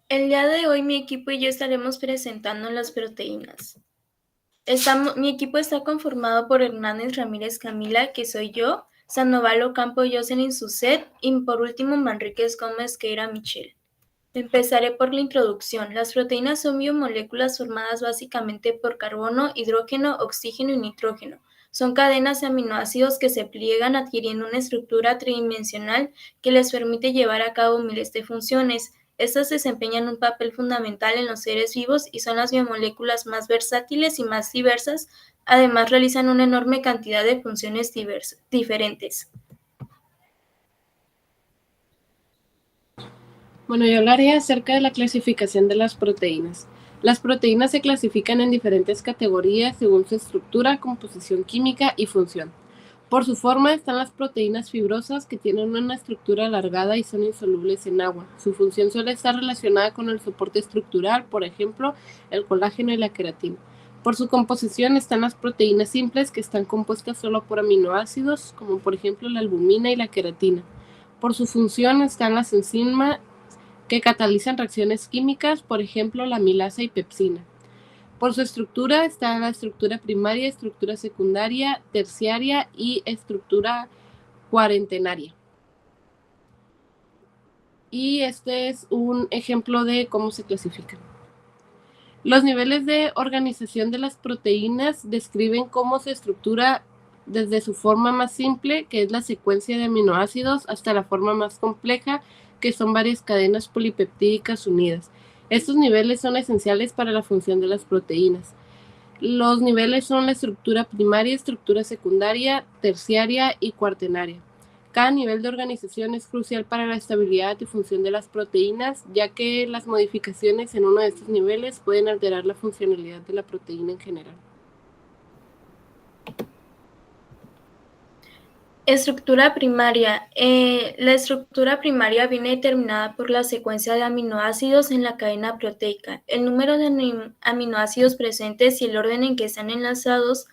El día de hoy mi equipo y yo estaremos presentando las proteínas. Mi equipo está conformado por Hernández Ramírez Camila, que soy yo, Sandoval Ocampo Jocelyn Suset y por último Manríquez Gómez Queira Michelle. Empezaré por la introducción. Las proteínas son biomoléculas formadas básicamente por carbono, hidrógeno, oxígeno y nitrógeno. Son cadenas de aminoácidos que se pliegan adquiriendo una estructura tridimensional que les permite llevar a cabo miles de funciones. Estas desempeñan un papel fundamental en los seres vivos y son las biomoléculas más versátiles y más diversas. Además, realizan una enorme cantidad de funciones diferentes. Bueno, yo hablaré acerca de la clasificación de las proteínas. Las proteínas se clasifican en diferentes categorías según su estructura, composición química y función. Por su forma están las proteínas fibrosas, que tienen una estructura alargada y son insolubles en agua. Su función suele estar relacionada con el soporte estructural, por ejemplo, el colágeno y la queratina. Por su composición están las proteínas simples, que están compuestas solo por aminoácidos, como por ejemplo la albumina y la queratina. Por su función están las enzimas que catalizan reacciones químicas, por ejemplo la amilasa y pepsina. Por su estructura está la estructura primaria, estructura secundaria, terciaria y estructura cuarentenaria. Y este es un ejemplo de cómo se clasifican. Los niveles de organización de las proteínas describen cómo se estructura desde su forma más simple, que es la secuencia de aminoácidos, hasta la forma más compleja, que son varias cadenas polipeptídicas unidas. Estos niveles son esenciales para la función de las proteínas. Los niveles son la estructura primaria, estructura secundaria, terciaria y cuaternaria. Cada nivel de organización es crucial para la estabilidad y función de las proteínas, ya que las modificaciones en uno de estos niveles pueden alterar la funcionalidad de la proteína en general. Estructura primaria. La estructura primaria viene determinada por la secuencia de aminoácidos en la cadena proteica, el número de aminoácidos presentes y el orden en que están enlazados.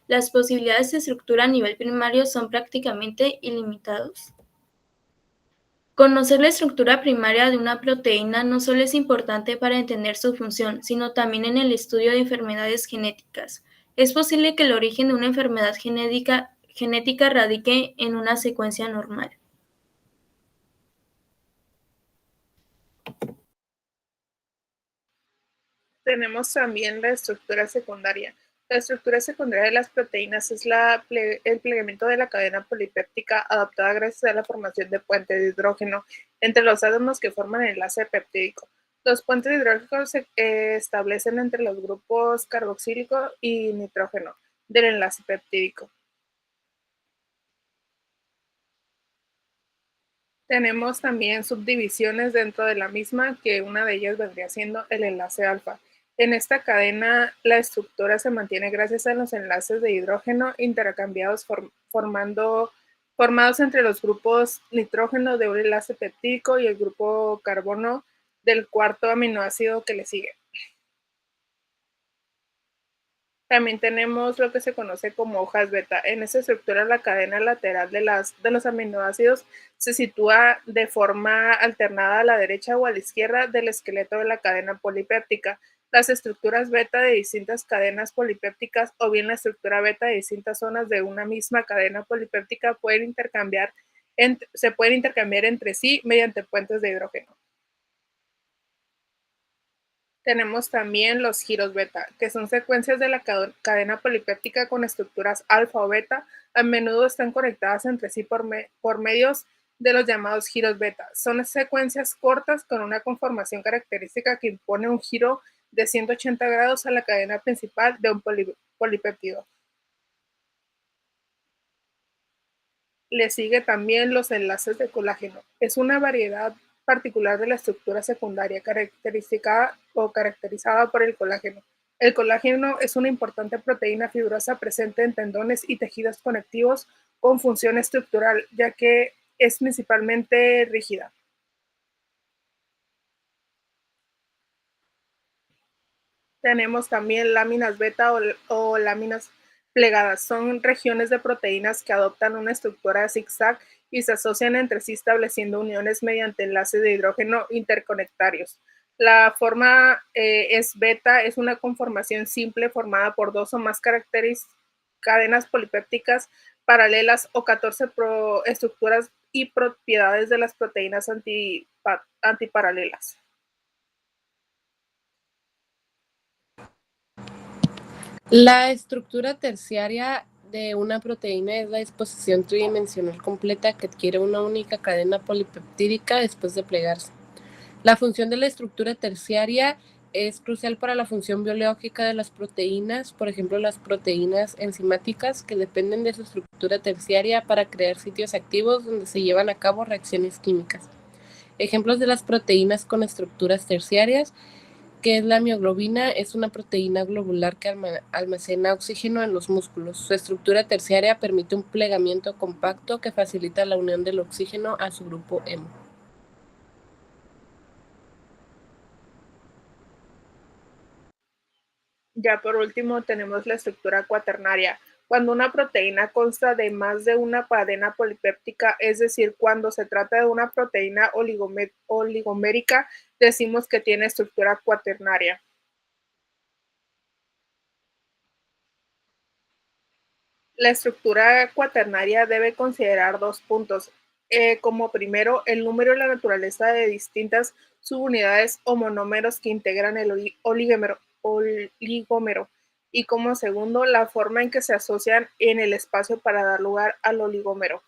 Las posibilidades de estructura a nivel primario son prácticamente ilimitados. Conocer la estructura primaria de una proteína no solo es importante para entender su función, sino también en el estudio de enfermedades genéticas. Es posible que el origen de una enfermedad genética radique en una secuencia normal. Tenemos también la estructura secundaria. La estructura secundaria de las proteínas es el plegamiento de la cadena polipéptica adaptada gracias a la formación de puentes de hidrógeno entre los átomos que forman el enlace peptídico. Los puentes de hidrógeno se establecen entre los grupos carboxílico y nitrógeno del enlace peptídico. Tenemos también subdivisiones dentro de la misma, que una de ellas vendría siendo el enlace alfa. En esta cadena, la estructura se mantiene gracias a los enlaces de hidrógeno intercambiados formados entre los grupos nitrógeno de un enlace peptídico y el grupo carbono del cuarto aminoácido que le sigue. También tenemos lo que se conoce como hojas beta. En esta estructura, la cadena lateral de los aminoácidos se sitúa de forma alternada a la derecha o a la izquierda del esqueleto de la cadena polipéptica. Las estructuras beta de distintas cadenas polipépticas o bien la estructura beta de distintas zonas de una misma cadena polipéptica se pueden intercambiar entre sí mediante puentes de hidrógeno. Tenemos también los giros beta, que son secuencias de la cadena polipéptica con estructuras alfa o beta. A menudo están conectadas entre sí por medios de los llamados giros beta. Son secuencias cortas con una conformación característica que impone un giro de 180 grados a la cadena principal de un polipéptido. Le sigue también los enlaces de colágeno. Es una variedad particular de la estructura secundaria caracterizada por el colágeno. El colágeno es una importante proteína fibrosa presente en tendones y tejidos conectivos con función estructural, ya que es principalmente rígida. Tenemos también láminas beta o láminas plegadas. Son regiones de proteínas que adoptan una estructura zigzag y se asocian entre sí estableciendo uniones mediante enlaces de hidrógeno interconectarios. La forma es beta, es una conformación simple formada por 2 o más cadenas polipépticas paralelas o 14 estructuras y propiedades de las proteínas antiparalelas. La estructura terciaria de una proteína es la disposición tridimensional completa que adquiere una única cadena polipeptídica después de plegarse. La función de la estructura terciaria es crucial para la función biológica de las proteínas, por ejemplo, las proteínas enzimáticas que dependen de su estructura terciaria para crear sitios activos donde se llevan a cabo reacciones químicas. Ejemplos de las proteínas con estructuras terciarias, que es la mioglobina, es una proteína globular que almacena oxígeno en los músculos. Su estructura terciaria permite un plegamiento compacto que facilita la unión del oxígeno a su grupo hemo. Ya por último tenemos la estructura cuaternaria. Cuando una proteína consta de más de una cadena polipéptica, es decir, cuando se trata de una proteína oligomérica, decimos que tiene estructura cuaternaria. La estructura cuaternaria debe considerar 2 puntos. Como primero, el número y la naturaleza de distintas subunidades o monómeros que integran el oligómero. Y como segundo, la forma en que se asocian en el espacio para dar lugar al oligómero.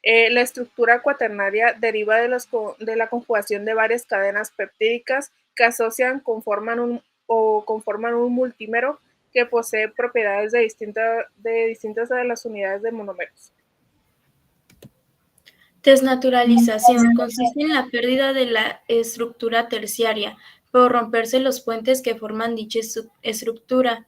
La estructura cuaternaria deriva de la conjugación de varias cadenas peptídicas que asocian, conforman un multímero que posee propiedades distintas a las unidades de monómeros. Desnaturalización consiste en la pérdida de la estructura terciaria por romperse los puentes que forman dicha estructura.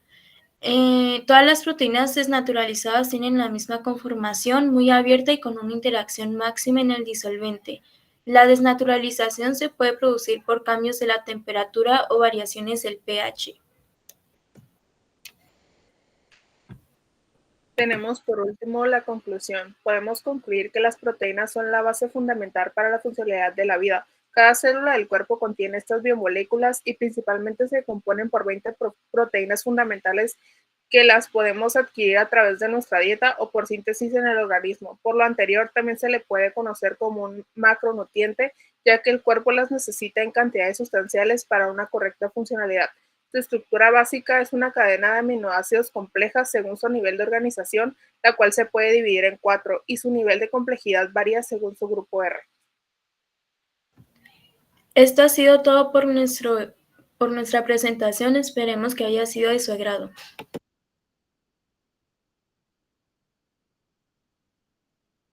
Todas las proteínas desnaturalizadas tienen la misma conformación, muy abierta y con una interacción máxima en el disolvente. La desnaturalización se puede producir por cambios de la temperatura o variaciones del pH. Tenemos por último la conclusión. Podemos concluir que las proteínas son la base fundamental para la funcionalidad de la vida. Cada célula del cuerpo contiene estas biomoléculas y principalmente se componen por 20 proteínas fundamentales que las podemos adquirir a través de nuestra dieta o por síntesis en el organismo. Por lo anterior, también se le puede conocer como un macronutriente, ya que el cuerpo las necesita en cantidades sustanciales para una correcta funcionalidad. Su estructura básica es una cadena de aminoácidos complejas según su nivel de organización, la cual se puede dividir en 4, y su nivel de complejidad varía según su grupo R. Esto ha sido todo por nuestra presentación. Esperemos que haya sido de su agrado.